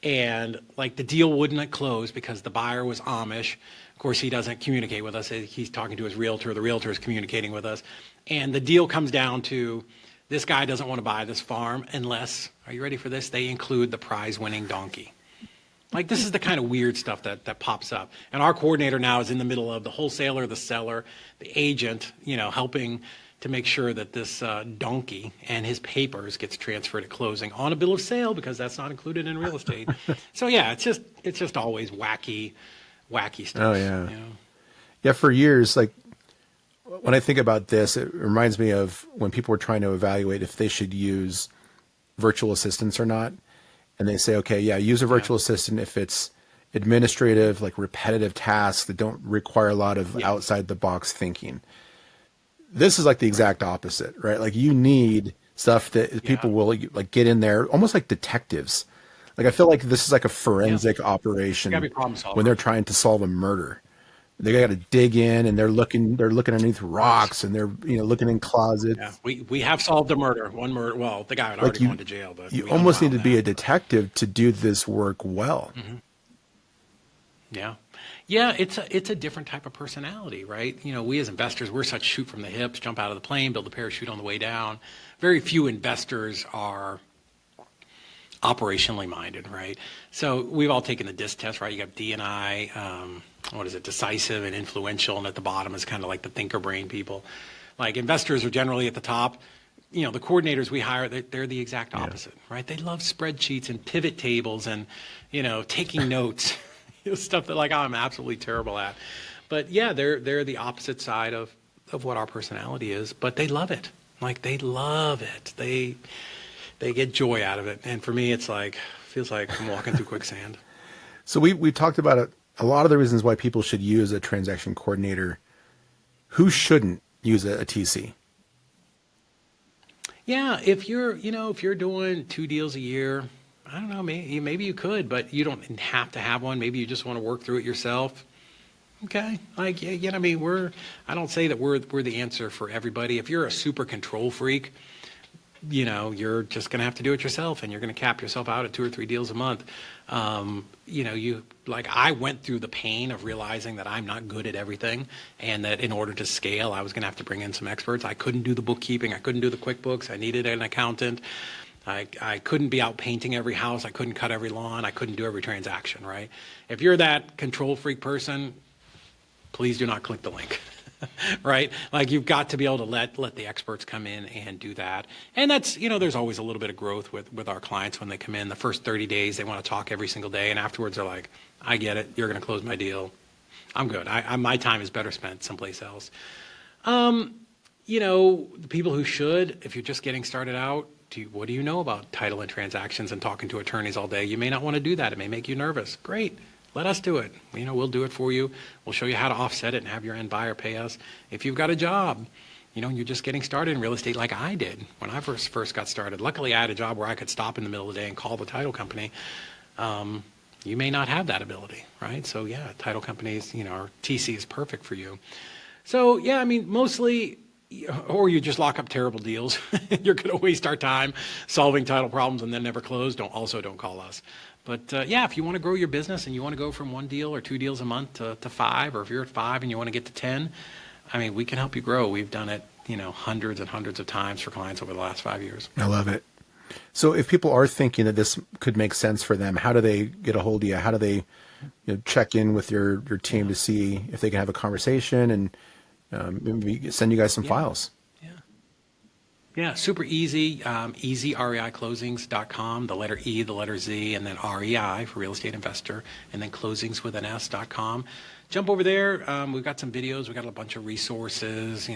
And the deal wouldn't close because the buyer was Amish. Of course, he doesn't communicate with us. He's talking to his realtor. The realtor is communicating with us. And the deal comes down to this guy doesn't want to buy this farm unless, are you ready for this? They include the prize-winning donkey. This is the kind of weird stuff that pops up. And our coordinator now is in the middle of the wholesaler, the seller, the agent, helping to make sure that this donkey and his papers gets transferred at closing on a bill of sale because that's not included in real estate. So it's just always wacky stuff. Oh yeah. Yeah, for years, when I think about this, it reminds me of when people were trying to evaluate if they should use virtual assistants or not. And they say, okay, use a virtual assistant if it's administrative, repetitive tasks that don't require a lot of outside the box thinking. This is the exact opposite, right? You need stuff that people will get in there almost like detectives. Like, I feel like this is like a forensic operation Gotta be problem solver. when they're trying to solve a murder. They got to dig in, and they're looking underneath rocks, and they're looking in closets. Yeah, we have solved a murder. One murder. Well, the guy had already gone to jail, but you we almost need to unwound be a that. detective to do this work well. Yeah. Yeah, it's a different type of personality, right? We as investors, we're such shoot from the hips, jump out of the plane, build a parachute on the way down. Very few investors are operationally minded, right? So we've all taken the DISC test, right? You got D&I, decisive and influential, and at the bottom is kind of like the thinker brain people. Like, investors are generally at the top. The coordinators we hire, they're the exact opposite, right? They love spreadsheets and pivot tables and, taking notes, stuff that like I'm absolutely terrible at. But yeah, they're the opposite side of what our personality is, but they love it. Like, they love it. They get joy out of it. And for me, it's like, feels like I'm walking through quicksand. So we talked about a lot of the reasons why people should use a transaction coordinator. Who shouldn't use a TC? Yeah, if you're doing 2 deals a year, I don't know, maybe you could, but you don't have to have one. Maybe you just want to work through it yourself. Okay, like, I mean, I don't say that we're the answer for everybody. If you're a super control freak, you're just going to have to do it yourself, and you're going to cap yourself out at 2 or 3 deals a month. I went through the pain of realizing that I'm not good at everything, and that in order to scale, I was going to have to bring in some experts. I couldn't do the bookkeeping. I couldn't do the QuickBooks. I needed an accountant. I couldn't be out painting every house. I couldn't cut every lawn. I couldn't do every transaction, right? If you're that control freak person, please do not click the link. Right? Like, you've got to be able to let the experts come in and do that. And that's, there's always a little bit of growth with our clients when they come in. The first 30 days, they want to talk every single day. And afterwards, they're like, I get it. You're going to close my deal. I'm good. My time is better spent someplace else. The people who should, if you're just getting started out, what do you know about title and transactions and talking to attorneys all day? You may not want to do that. It may make you nervous. Great. Let us do it. We'll do it for you. We'll show you how to offset it and have your end buyer pay us. If you've got a job, and you're just getting started in real estate like I did when I first got started. Luckily, I had a job where I could stop in the middle of the day and call the title company. You may not have that ability, right? So yeah, title companies, our TC is perfect for you. So yeah, I mean, mostly, or you just lock up terrible deals. You're going to waste our time solving title problems and then never close. Don't call us. But yeah, if you want to grow your business and you want to go from 1 deal or 2 deals a month to 5, or if you're at 5 and you want to get to 10, I mean, we can help you grow. We've done it, hundreds and hundreds of times for clients over the last 5 years. I love it. So if people are thinking that this could make sense for them, how do they get a hold of you? How do they check in with your team to see if they can have a conversation and maybe send you guys some files? Yeah, super easy. Easy, REIClosings.com, the letter E, the letter Z, and then REI for real estate investor, and then closings with an S.com. Jump over there. We've got some videos. We've got a bunch of resources,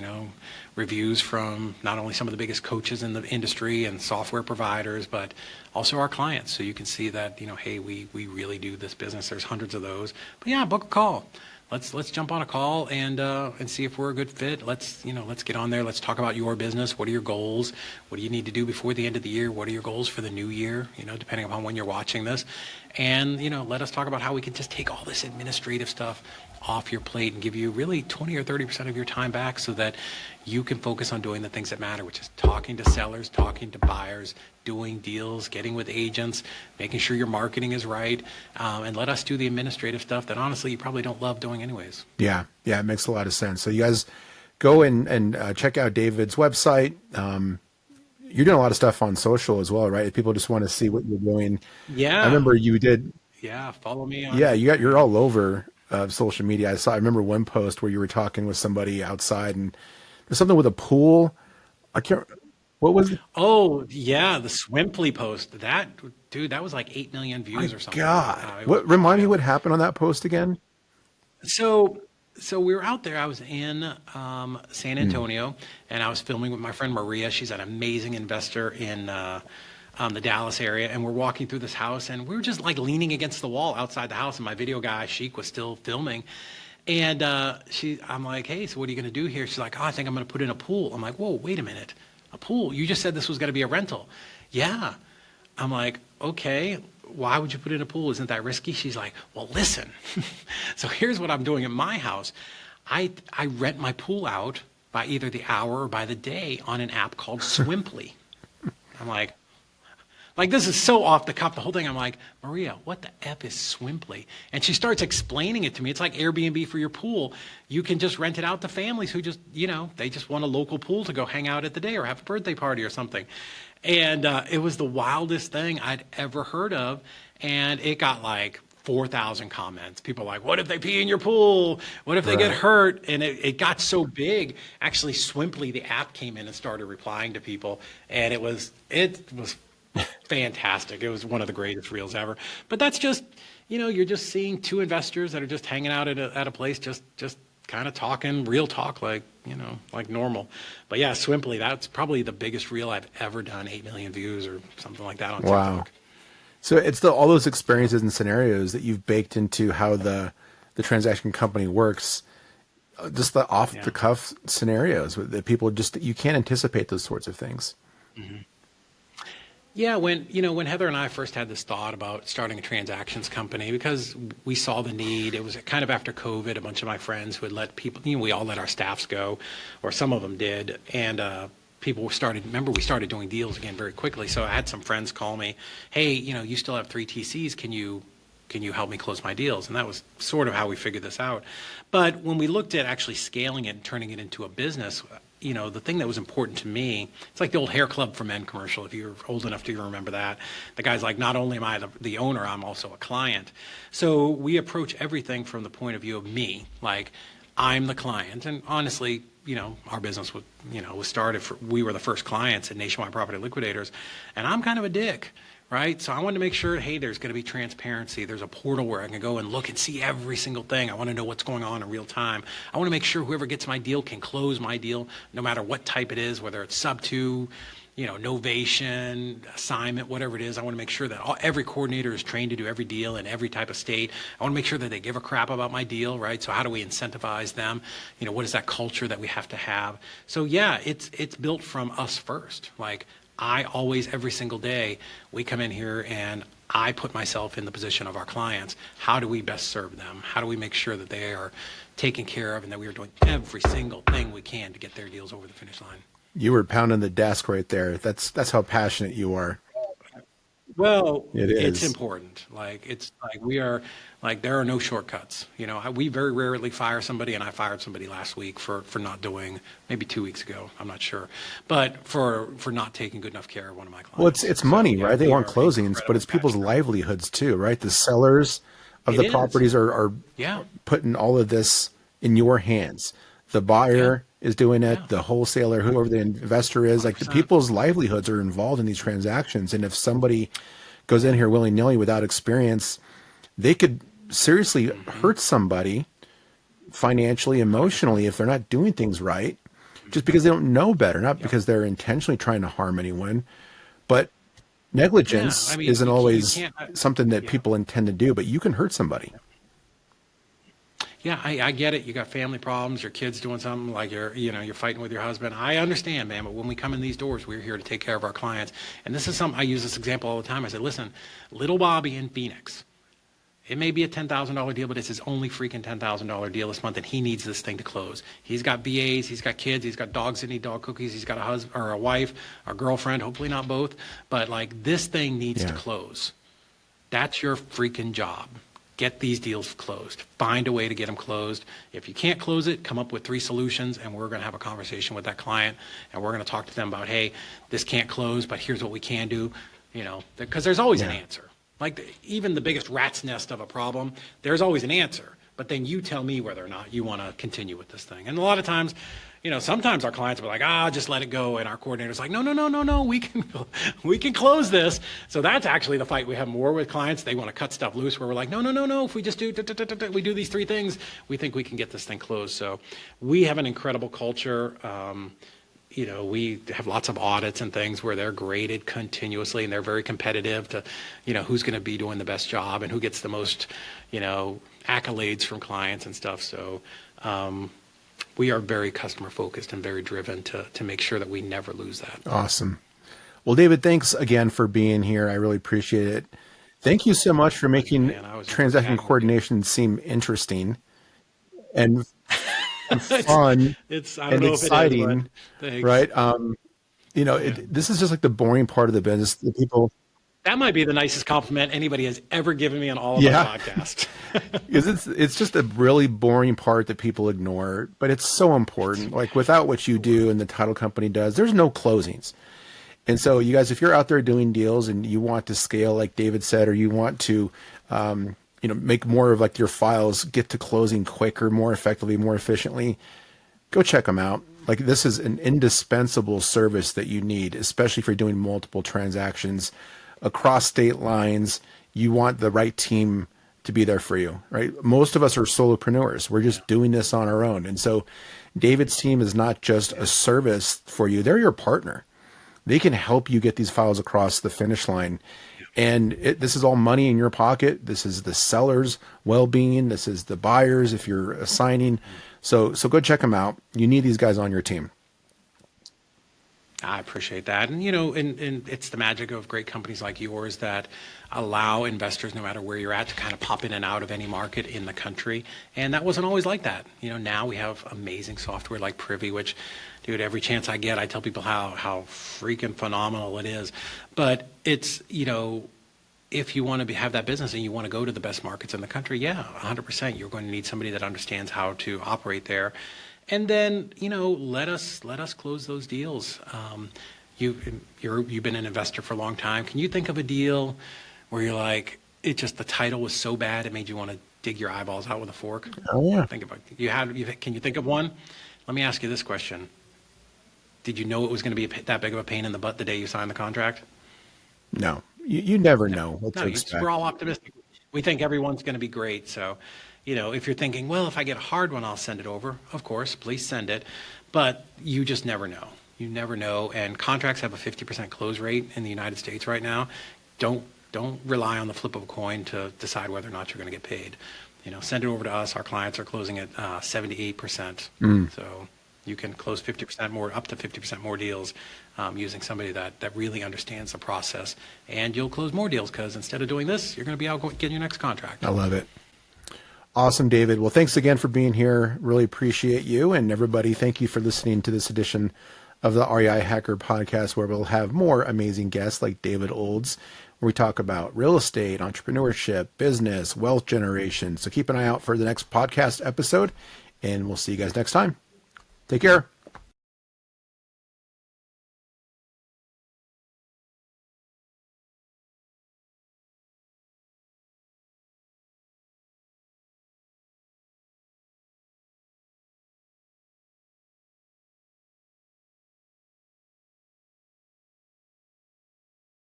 reviews from not only some of the biggest coaches in the industry and software providers, but also our clients. So you can see that, hey, we really do this business. There's hundreds of those. But yeah, book a call. Let's jump on a call and see if we're a good fit. Let's get on there. Let's talk about your business. What are your goals? What do you need to do before the end of the year? What are your goals for the new year? Depending upon when you're watching this, and let us talk about how we can just take all this administrative stuff off your plate and give you really 20 or 30% of your time back, so that you can focus on doing the things that matter, which is talking to sellers, talking to buyers, doing deals, getting with agents, making sure your marketing is right, and let us do the administrative stuff that honestly you probably don't love doing anyways. Yeah, it makes a lot of sense. So you guys go and check out David's website. You're doing a lot of stuff on social as well, right? If people just want to see what you're doing. Yeah. I remember you did. Yeah, follow me on. Yeah, you're all over social media. I remember one post where you were talking with somebody outside, and there's something with a pool. What was it? Oh, yeah, the Swimply post. That was like 8 million views or something. God. Remind me what happened on that post again? So we were out there. I was in San Antonio, and I was filming with my friend Maria. She's an amazing investor in the Dallas area, and we're walking through this house, and we were just like leaning against the wall outside the house, and my video guy, Sheik, was still filming. And I'm like, hey, so what are you going to do here? She's like, I think I'm going to put in a pool. I'm like, whoa, wait a minute. A pool? You just said this was going to be a rental. Yeah. I'm like, okay. why would you put in a pool? Isn't that risky? She's like, well, listen. So here's what I'm doing at my house. I rent my pool out by either the hour or by the day on an app called Swimply. I'm like, this is so off the cuff, the whole thing. I'm like, Maria, what the F is Swimply? And she starts explaining it to me. It's like Airbnb for your pool. You can just rent it out to families who just, they just want a local pool to go hang out at the day or have a birthday party or something. And it was the wildest thing I'd ever heard of. And it got like 4,000 comments. People like, what if they pee in your pool? What if they get hurt? And it got so big. Actually, Swimply, the app, came in and started replying to people. And it was fantastic. It was one of the greatest reels ever. But that's just, you're just seeing two investors that are just hanging out at a place, just kind of talking real talk, like normal. But yeah, Swimply, that's probably the biggest reel I've ever done, 8 million views or something like that on TikTok. So it's all those experiences and scenarios that you've baked into how the transaction company works, just the off the cuff scenarios that people you can't anticipate those sorts of things. Mm-hmm. Yeah, when Heather and I first had this thought about starting a transactions company, because we saw the need. It was kind of after COVID. A bunch of my friends who had let people, we all let our staffs go, or some of them did, and people started. Remember, we started doing deals again very quickly. So I had some friends call me, "Hey, you still have 3 TCs? Can you help me close my deals?" And that was sort of how we figured this out. But when we looked at actually scaling it and turning it into a business, the thing that was important to me, it's like the old Hair Club for Men commercial, if you're old enough to remember that. The guy's like, not only am I the owner, I'm also a client. So we approach everything from the point of view of me, like I'm the client. And honestly, our business was started we were the first clients at Nationwide Property Liquidators, and I'm kind of a dick. Right? So I wanted to make sure, hey, there's going to be transparency. There's a portal where I can go and look and see every single thing. I want to know what's going on in real time. I want to make sure whoever gets my deal can close my deal, no matter what type it is, whether it's sub-2, novation, assignment, whatever it is. I want to make sure that every coordinator is trained to do every deal in every type of state. I want to make sure that they give a crap about my deal, right? So how do we incentivize them? What is that culture that we have to have? So yeah, it's built from us first. Like, I always, every single day, we come in here and I put myself in the position of our clients. How do we best serve them? How do we make sure that they are taken care of and that we are doing every single thing we can to get their deals over the finish line? You were pounding the desk right there. That's how passionate you are. Well, it's important. There are no shortcuts. We very rarely fire somebody, and I fired somebody last week for not doing, maybe 2 weeks ago, I'm not sure, but for not taking good enough care of one of my clients. Well, it's money, right? They want closings, but it's people's livelihoods too, right? The sellers of the properties are putting all of this in your hands. The buyer is doing it, the wholesaler, whoever the investor is, 100%. Like the people's livelihoods are involved in these transactions. And if somebody goes in here willy-nilly without experience, they could seriously hurt somebody financially, emotionally, if they're not doing things right, just because they don't know better, not because they're intentionally trying to harm anyone. But negligence isn't always something that people intend to do, but you can hurt somebody. Yeah, I get it. You got family problems, your kid's doing something, like you're fighting with your husband. I understand, man, but when we come in these doors, we're here to take care of our clients. And this is something, I use this example all the time. I said, listen, little Bobby in Phoenix, it may be a $10,000 deal, but it's his only freaking $10,000 deal this month, and he needs this thing to close. He's got VAs, he's got kids, he's got dogs that need dog cookies, he's got a husband or a wife, or a girlfriend, hopefully not both, but like this thing needs to close. That's your freaking job. Get these deals closed. Find a way to get them closed. If you can't close it, come up with 3 solutions, and we're going to have a conversation with that client, and we're going to talk to them about, hey, this can't close, but here's what we can do, because there's always an answer. Like even the biggest rat's nest of a problem, there's always an answer. But then you tell me whether or not you want to continue with this thing. And a lot of times, sometimes our clients will be like, just let it go. And our coordinator's like, no, we can close this. So that's actually the fight we have more with clients. They want to cut stuff loose where we're like, no. If we just we do these 3 things, we think we can get this thing closed. So we have an incredible culture. We have lots of audits and things where they're graded continuously, and they're very competitive to, who's going to be doing the best job and who gets the most, accolades from clients and stuff. So we are very customer focused and very driven to make sure that we never lose that. Awesome. Well, David, thanks again for being here. I really appreciate it. Thank you so much for making Man, I was transaction chatting with you. coordination seem interesting and it's, fun I don't and know if it is, but exciting, thanks. right? Yeah. This is just like the boring part of the business. The people, That might be the nicest compliment anybody has ever given me on all of yeah, our podcasts. because it's just a really boring part that people ignore, but it's so important. Like without what you do and the title company does, there's no closings. And so you guys, if you're out there doing deals and you want to scale, like David said, or you want to, make more of like your files get to closing quicker, more effectively, more efficiently, go check them out. Like this is an indispensable service that you need, especially if you're doing multiple transactions across state lines. You want the right team to be there for you, right? Most of us are solopreneurs. We're just doing this on our own. And so David's team is not just a service for you. They're your partner. They can help you get these files across the finish line. And this is all money in your pocket. This is the seller's well-being. This is the buyers if you're assigning. So go check them out. You need these guys on your team. I appreciate that. And, and it's the magic of great companies like yours that allow investors, no matter where you're at, to kind of pop in and out of any market in the country. And that wasn't always like that. Now we have amazing software like Privy, which, dude, every chance I get, I tell people how freaking phenomenal it is. But it's, if you want to have that business and you want to go to the best markets in the country, yeah, 100%, you're going to need somebody that understands how to operate there. And then, let us close those deals. You've been an investor for a long time. Can you think of a deal where you're like, the title was so bad it made you want to dig your eyeballs out with a fork? Oh yeah. Think about it. Can you think of one? Let me ask you this question. Did you know it was going to be that big of a pain in the butt the day you signed the contract? No, you never know what to expect. We're all optimistic. We think everyone's going to be great. So, if you're thinking, well, if I get a hard one, I'll send it over. Of course, please send it. But you just never know. You never know. And contracts have a 50% close rate in the United States right now. Don't rely on the flip of a coin to decide whether or not you're going to get paid. Send it over to us. Our clients are closing at 78%. So you can close 50% more, up to 50% more deals using somebody that really understands the process. And you'll close more deals because instead of doing this, you're going to be out getting your next contract. I love it. Awesome, David. Well, thanks again for being here. Really appreciate you. And everybody, thank you for listening to this edition of the REI Hacker Podcast, where we'll have more amazing guests like David Olds, where we talk about real estate, entrepreneurship, business, wealth generation. So keep an eye out for the next podcast episode, and we'll see you guys next time. Take care.